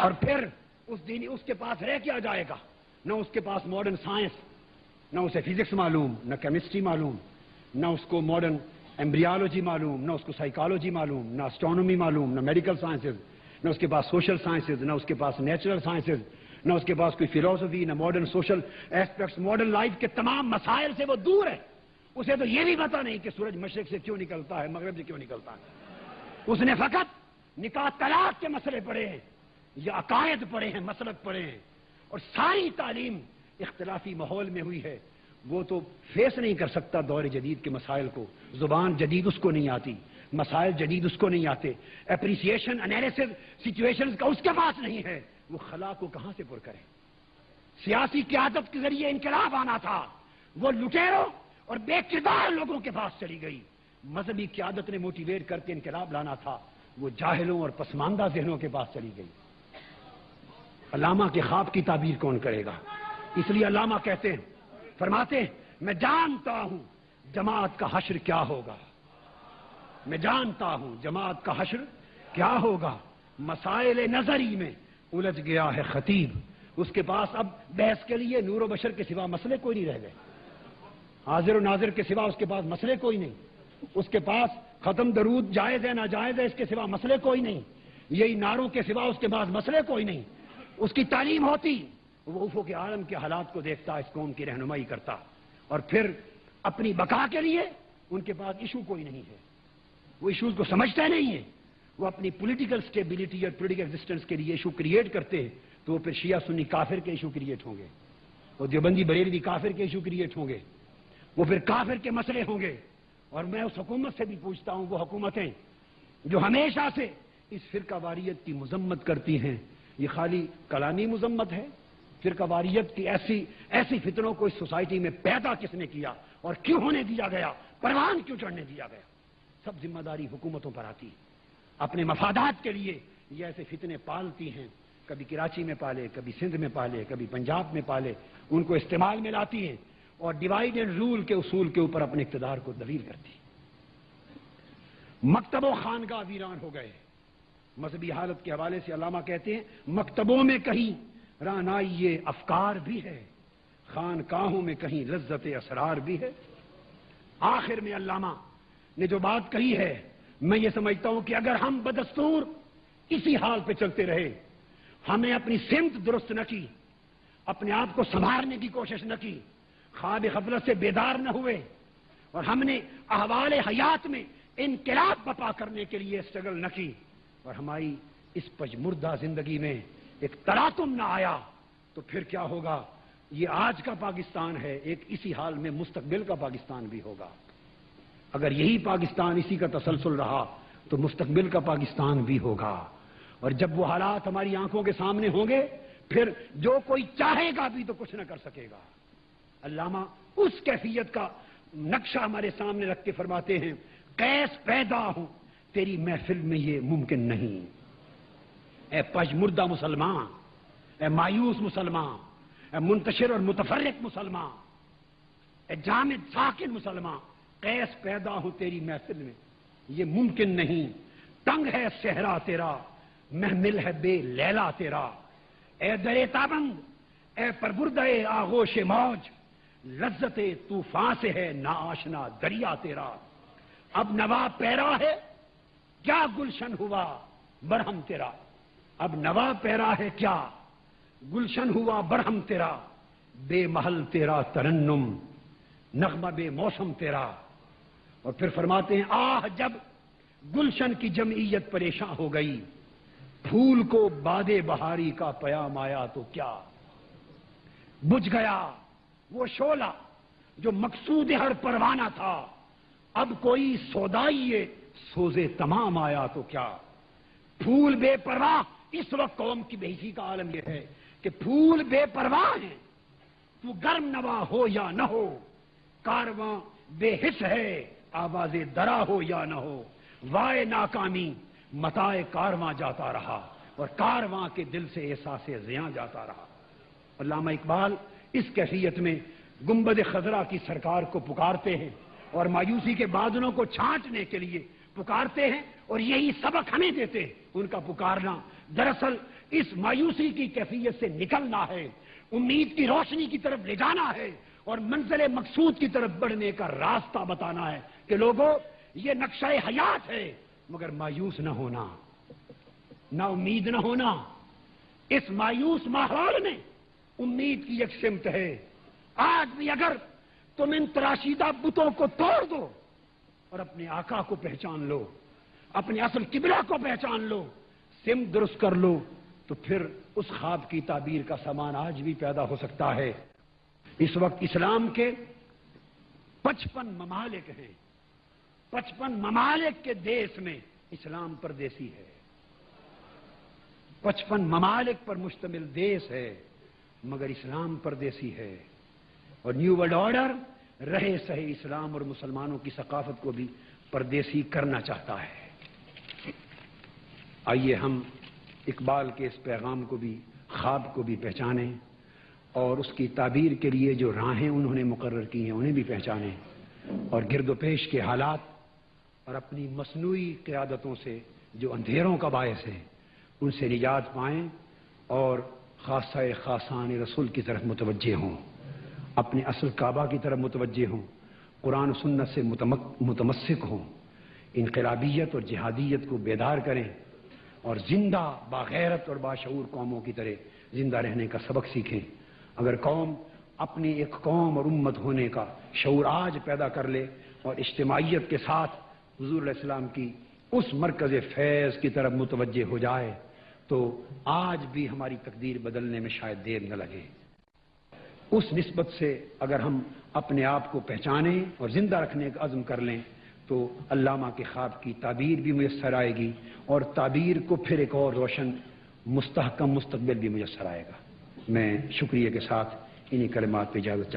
اور پھر اس کے پاس رہ کیا جائے گا؟ نہ اس کے پاس ماڈرن سائنس، نہ اسے فزکس معلوم، نہ کیمسٹری معلوم، نہ اس کو ماڈرن ایمبریالوجی معلوم، نہ اس کو سائیکالوجی معلوم، نہ اسٹرانومی معلوم، نہ میڈیکل سائنسز، نہ اس کے پاس سوشل سائنسز، نہ اس کے پاس نیچرل سائنسز، نہ اس کے پاس کوئی فلاسفی، نہ modern social aspects, modern life کے تمام مسائل سے وہ دور ہے۔ اسے تو یہ بھی پتا نہیں کہ سورج مشرق سے کیوں نکلتا ہے، مغرب سے کیوں نکلتا ہے۔ اس نے فقط نکاح طلاق کے مسئلے پڑھے ہیں، یا عقائد پڑھے ہیں، مسلک پڑھے ہیں، اور ساری تعلیم اختلافی ماحول میں ہوئی ہے۔ وہ تو فیس نہیں کر سکتا دور جدید کے مسائل کو، زبان جدید اس کو نہیں آتی، مسائل جدید اس کو نہیں آتے، اپریسیشن، انالیسس سچویشنز کا اس کے پاس نہیں ہے، وہ خلا کو کہاں سے پر کرے؟ سیاسی قیادت کے ذریعے انقلاب آنا تھا، وہ لٹیروں اور بے کردار لوگوں کے پاس چلی گئی۔ مذہبی قیادت نے موٹیویٹ کر کے انقلاب لانا تھا، وہ جاہلوں اور پسماندہ ذہنوں کے پاس چلی گئی۔ علامہ کے خواب کی تعبیر کون کرے گا؟ اس لیے علامہ کہتے ہیں، فرماتے ہیں، میں جانتا ہوں جماعت کا حشر کیا ہوگا، میں جانتا ہوں جماعت کا حشر کیا ہوگا۔ مسائل نظری میں الجھ گیا ہے خطیب، اس کے پاس اب بحث کے لیے نور و بشر کے سوا مسئلے کوئی نہیں رہ گئے، حاضر و ناظر کے سوا اس کے پاس مسئلے کوئی نہیں، اس کے پاس ختم درود جائز ہے ناجائز ہے اس کے سوا مسئلے کوئی نہیں، یہی نعروں کے سوا اس کے پاس مسئلے کوئی نہیں۔ اس کی تعلیم ہوتی، وہ افق عالم کے حالات کو دیکھتا، اس قوم کی رہنمائی کرتا، اور پھر اپنی بقا کے لیے ان کے پاس ایشو کوئی نہیں ہے، وہ ایشوز کو سمجھتے نہیں ہیں، وہ اپنی پولیٹیکل سٹیبلٹی اور پولیٹیکل ایگزسٹنس کے لیے ایشو کریٹ کرتے ہیں، تو وہ پھر شیعہ سنی کافر کے ایشو کریٹ ہوں گے، وہ دیوبندی بریلوی کافر کے ایشو کریٹ ہوں گے، وہ پھر کافر کے مسئلے ہوں گے۔ اور میں اس حکومت سے بھی پوچھتا ہوں، وہ حکومتیں جو ہمیشہ سے اس فرقہ واریت کی مذمت کرتی ہیں، یہ خالی کلامی مذمت ہے؟ فرقہ واریت کی ایسی فتنوں کو اس سوسائٹی میں پیدا کس نے کیا اور کیوں ہونے دیا گیا، پروان کیوں چڑھنے دیا گیا؟ سب ذمہ داری حکومتوں پر آتی ہے۔ اپنے مفادات کے لیے یہ ایسے فتنے پالتی ہیں، کبھی کراچی میں پالے، کبھی سندھ میں پالے، کبھی پنجاب میں پالے، ان کو استعمال میں لاتی ہیں اور ڈیوائڈ اینڈ رول کے اصول کے اوپر اپنے اقتدار کو دلیل کرتی ہیں۔ مکتب و خانقاہ ویران ہو گئے۔ مذہبی حالت کے حوالے سے علامہ کہتے ہیں، مکتبوں میں کہیں رعنائی افکار بھی ہے، خانقاہوں میں کہیں لذت اسرار بھی ہے۔ آخر میں علامہ نے جو بات کہی ہے، میں یہ سمجھتا ہوں کہ اگر ہم بدستور اسی حال پہ چلتے رہے، ہم نے اپنی سمت درست نہ کی، اپنے آپ کو سنبھالنے کی کوشش نہ کی، خواب غفلت سے بیدار نہ ہوئے، اور ہم نے احوال حیات میں انقلاب برپا کرنے کے لیے اسٹرگل نہ کی، اور ہماری اس پجمردہ زندگی میں ایک تلاطم نہ آیا، تو پھر کیا ہوگا؟ یہ آج کا پاکستان ہے، ایک اسی حال میں مستقبل کا پاکستان بھی ہوگا۔ اگر یہی پاکستان اسی کا تسلسل رہا تو مستقبل کا پاکستان بھی ہوگا، اور جب وہ حالات ہماری آنکھوں کے سامنے ہوں گے، پھر جو کوئی چاہے گا بھی تو کچھ نہ کر سکے گا۔ علامہ اس کیفیت کا نقشہ ہمارے سامنے رکھ کے فرماتے ہیں، کیس پیدا ہوں تیری محفل میں یہ ممکن نہیں، اے پجمردہ مسلمان، اے مایوس مسلمان، اے منتشر اور متفرق مسلمان، اے جامد ساکن مسلمان، کیس پیدا ہوں تیری محفل میں یہ ممکن نہیں۔ تنگ ہے صحرا تیرا، محمل ہے بے لیلا تیرا، اے درے تابند، اے پربردہ آغوش موج، لذت طوفان سے ہے ناآشنا دریا تیرا۔ اب نوا پیرا ہے کیا گلشن ہوا برہم تیرا، اب نوا پیرا ہے کیا گلشن ہوا برہم تیرا، بے محل تیرا ترنم، نغمہ بے موسم تیرا۔ اور پھر فرماتے ہیں، آہ جب گلشن کی جمعیت پریشان ہو گئی، پھول کو باد بہاری کا پیام آیا تو کیا، بجھ گیا وہ شعلہ جو مقصود ہر پروانہ تھا، اب کوئی سودائی سوزے تمام آیا تو کیا۔ پھول بے پرواہ، اس وقت قوم کی بے حسی کا عالم یہ ہے کہ پھول بے پرواہ ہیں، تو گرم نوا ہو یا نہ ہو، کارواں بے حس ہے آواز درا ہو یا نہ ہو، وائے ناکامی متائے کارواں جاتا رہا، اور کارواں کے دل سے احساس زیاں جاتا رہا۔ علامہ اقبال اس کیفیت میں گنبد خضرا کی سرکار کو پکارتے ہیں اور مایوسی کے بادلوں کو چھانٹنے کے لیے پکارتے ہیں، اور یہی سبق ہمیں دیتے ان کا پکارنا دراصل اس مایوسی کی کیفیت سے نکلنا ہے، امید کی روشنی کی طرف لے جانا ہے اور منزل مقصود کی طرف بڑھنے کا راستہ بتانا ہے کہ لوگوں یہ نقشہ حیات ہے، مگر مایوس نہ ہونا، نہ امید نہ ہونا۔ اس مایوس ماحول میں امید کی ایک سمت ہے۔ آج بھی اگر تم ان تراشیدہ بتوں کو توڑ دو اور اپنے آقا کو پہچان لو، اپنے اصل قبلہ کو پہچان لو، سمت درست کر لو، تو پھر اس خواب کی تعبیر کا سامان آج بھی پیدا ہو سکتا ہے۔ اس وقت اسلام کے 55 ممالک ہیں، 55 ممالک کے دیش میں اسلام پردیسی ہے، 55 ممالک پر مشتمل دیش ہے مگر اسلام پردیسی ہے، اور نیو ورلڈ آرڈر رہے سہے اسلام اور مسلمانوں کی ثقافت کو بھی پردیسی کرنا چاہتا ہے۔ آئیے ہم اقبال کے اس پیغام کو بھی، خواب کو بھی پہچانیں اور اس کی تعبیر کے لیے جو راہیں انہوں نے مقرر کی ہیں انہیں بھی پہچانیں، اور گرد و پیش کے حالات اور اپنی مصنوعی قیادتوں سے جو اندھیروں کا باعث ہے ان سے نجات پائیں اور خاصہ خاصان رسول کی طرف متوجہ ہوں، اپنے اصل کعبہ کی طرف متوجہ ہوں، قرآن و سنت سے متمسک ہوں، انقلابیت اور جہادیت کو بیدار کریں اور زندہ باغیرت اور باشعور قوموں کی طرح زندہ رہنے کا سبق سیکھیں۔ اگر قوم اپنی ایک قوم اور امت ہونے کا شعور آج پیدا کر لے اور اجتماعیت کے ساتھ حضور علیہ السلام کی اس مرکز فیض کی طرف متوجہ ہو جائے تو آج بھی ہماری تقدیر بدلنے میں شاید دیر نہ لگے۔ اس نسبت سے اگر ہم اپنے آپ کو پہچانیں اور زندہ رکھنے کا عزم کر لیں تو علامہ کے خواب کی تعبیر بھی میسر آئے گی اور تعبیر کو پھر ایک اور روشن مستحکم مستقبل بھی میسر آئے گا۔ میں شکریہ کے ساتھ انہی کلمات پہ اجازت چاہتا ہوں۔